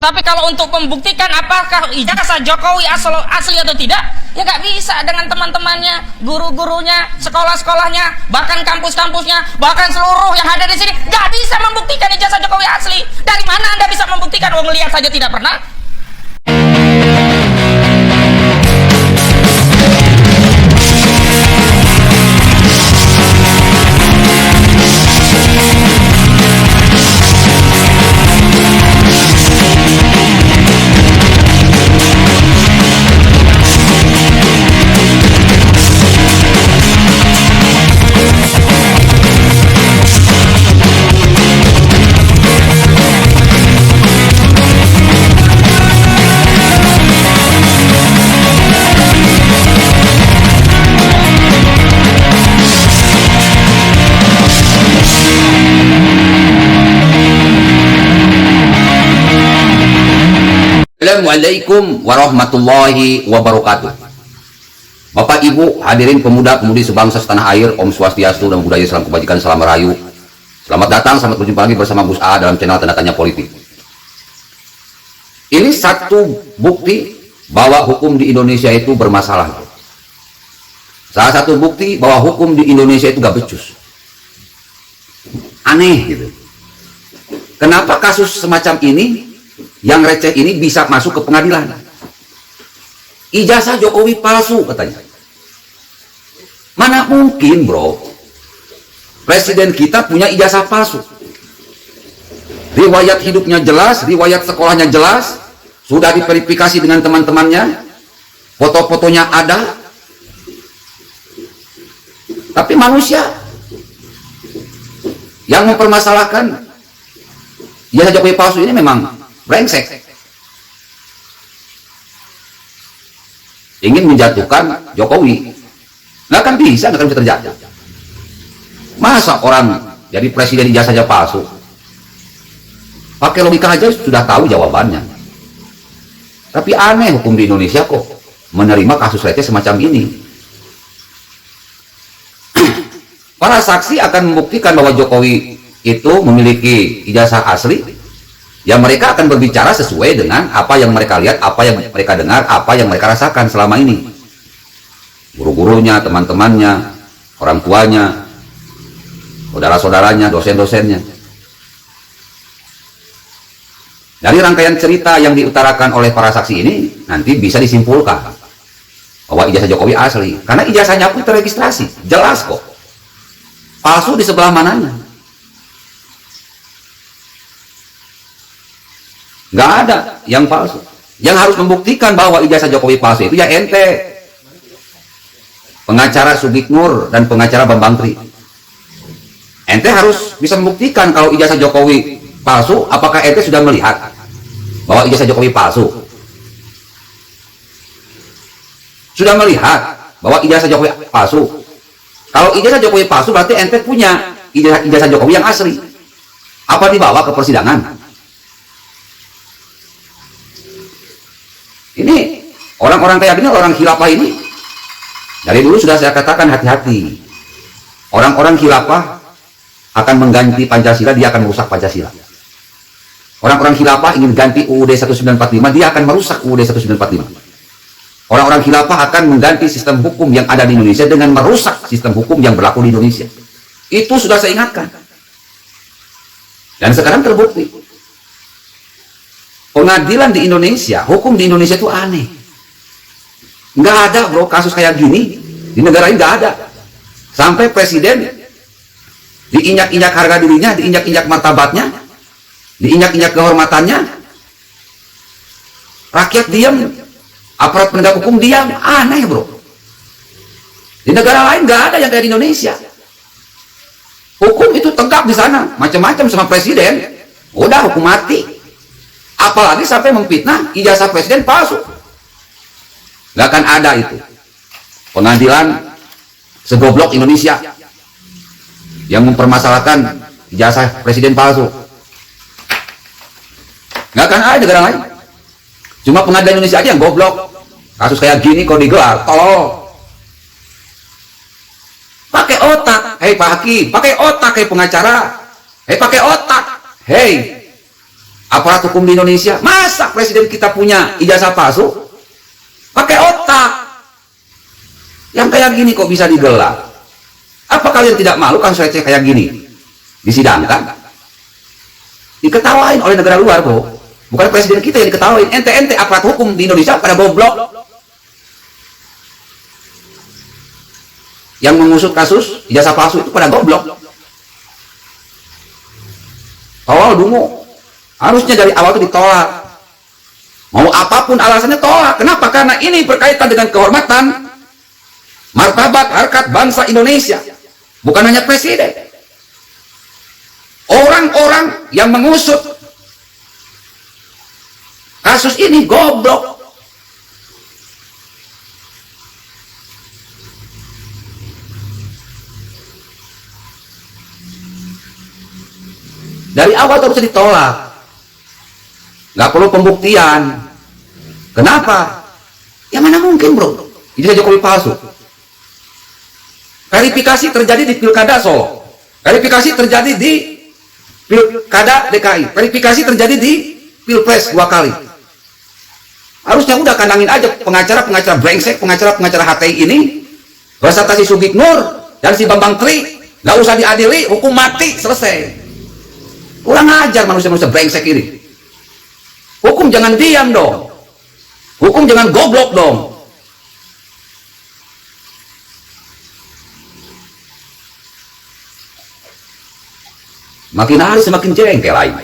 Tapi kalau untuk membuktikan apakah ijazah Jokowi asli atau tidak, ya nggak bisa dengan teman-temannya, guru-gurunya, sekolah-sekolahnya, bahkan kampus-kampusnya, bahkan seluruh yang ada di sini nggak bisa membuktikan ijazah Jokowi asli. Dari mana Anda bisa membuktikan? Wong lihat saja tidak pernah. Assalamualaikum warahmatullahi wabarakatuh. Bapak Ibu hadirin pemuda-pemudi sebangsa setanah air, Om Swastiastu, Namo Buddhaya, salam kebajikan, salam merayu. Selamat datang, selamat berjumpa lagi bersama Gus A dalam channel Tanda Tanya Politik. Ini satu bukti bahwa hukum di Indonesia itu bermasalah. Salah satu bukti bahwa hukum di Indonesia itu gak becus. Aneh gitu. Kenapa kasus semacam ini, yang receh ini bisa masuk ke pengadilan? Ijazah Jokowi palsu katanya. Mana mungkin bro, presiden kita punya ijazah palsu. Riwayat hidupnya jelas, riwayat sekolahnya jelas, sudah diverifikasi dengan teman-temannya, foto-fotonya ada. Tapi manusia yang mempermasalahkan ijazah Jokowi palsu ini memang brengsek, ingin menjatuhkan Jokowi. Nggak akan bisa terjadi. Masa orang jadi presiden ijazahnya palsu? Pakai logika aja sudah tahu jawabannya. Tapi aneh, hukum di Indonesia kok menerima kasus receh semacam ini. Para saksi akan membuktikan bahwa Jokowi itu memiliki ijazah asli. Ya mereka akan berbicara sesuai dengan apa yang mereka lihat, apa yang mereka dengar, apa yang mereka rasakan selama ini. Guru-gurunya, teman-temannya, orang tuanya, saudara-saudaranya, dosen-dosennya. Dari rangkaian cerita yang diutarakan oleh para saksi ini, nanti bisa disimpulkan bahwa ijazah Jokowi asli. Karena ijazahnya pun terregistrasi, jelas kok. Palsu di sebelah mananya? Nggak ada yang palsu. Yang harus membuktikan bahwa ijazah Jokowi palsu itu ya ente, pengacara Sugiknur dan pengacara Bambang Tri. Ente harus bisa membuktikan kalau ijazah Jokowi palsu. Apakah ente sudah melihat bahwa ijazah Jokowi palsu? Sudah melihat bahwa ijazah Jokowi palsu? Kalau ijazah Jokowi palsu berarti ente punya ijazah Jokowi yang asli. Apa dibawa ke persidangan? Ini orang-orang kayak gini, orang khilafah ini dari dulu sudah saya katakan hati-hati. Orang-orang khilafah akan mengganti Pancasila, dia akan merusak Pancasila. Orang-orang khilafah ingin ganti UUD 1945, dia akan merusak UUD 1945. Orang-orang khilafah akan mengganti sistem hukum yang ada di Indonesia dengan merusak sistem hukum yang berlaku di Indonesia. Itu sudah saya ingatkan. Dan sekarang terbukti. Pengadilan di Indonesia, hukum di Indonesia itu aneh. Nggak ada bro kasus kayak gini di negara ini, nggak ada. Sampai presiden diinjak-injak harga dirinya, diinjak-injak martabatnya, diinjak-injak kehormatannya. Rakyat diam, aparat penegak hukum diam. Aneh bro. Di negara lain nggak ada yang kayak di Indonesia. Hukum itu tegak di sana, macam-macam sama presiden, udah hukum mati. Apalagi sampai memfitnah ijazah presiden palsu. Gak akan ada itu pengadilan segoblok Indonesia yang mempermasalahkan ijazah presiden palsu. Gak akan ada negara lain. Cuma pengadilan Indonesia aja yang goblok. Kasus kayak gini kok digelar, tolol. Pakai otak, hei Pak Hakim, pakai otak, hei pengacara, hei pakai otak, hei. aparat hukum di Indonesia. Masa presiden kita punya ijazah palsu? Pakai otak. Yang kayak gini kok bisa digelar? Apa kalian tidak malu kan saya kayak gini? Disidangkan? Diketawain oleh negara luar, bro. Bukan presiden kita yang diketawain. Ente aparat hukum di Indonesia pada goblok. Yang mengusut kasus ijazah palsu itu pada goblok. Tolol dungu. Harusnya dari awal itu ditolak. Mau apapun alasannya tolak. Kenapa? Karena ini berkaitan dengan kehormatan, martabat, harkat bangsa Indonesia. Bukan hanya presiden. Orang-orang yang mengusut kasus ini goblok. Dari awal itu bisa ditolak. Nggak perlu pembuktian. Kenapa? Ya mana mungkin, bro. Ijazah Jokowi palsu. Verifikasi terjadi di Pilkada Solo. Verifikasi terjadi di Pilkada DKI. Verifikasi terjadi di Pilpres 2 kali. Harusnya udah kandangin aja pengacara brengsek, pengacara HTI ini beserta si Subik Nur dan si Bambang Tri. Nggak usah diadili, hukum mati, selesai. Kurang ajar manusia-manusia brengsek ini. Hukum jangan diam dong. Hukum jangan goblok dong. Makin hari semakin jengkel aja.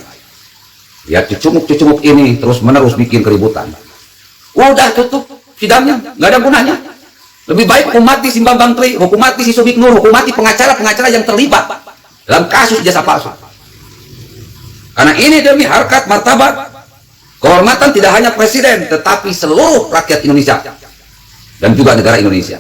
Lihat cucumuk ini terus-menerus bikin keributan. Udah tutup sidangnya, nggak ada gunanya. Lebih baik hukum mati si Bambang Tri, hukum mati si Subik Nur, hukum mati pengacara-pengacara yang terlibat dalam kasus ijazah palsu. Karena ini demi harkat, martabat, kehormatan tidak hanya presiden, tetapi seluruh rakyat Indonesia dan juga negara Indonesia.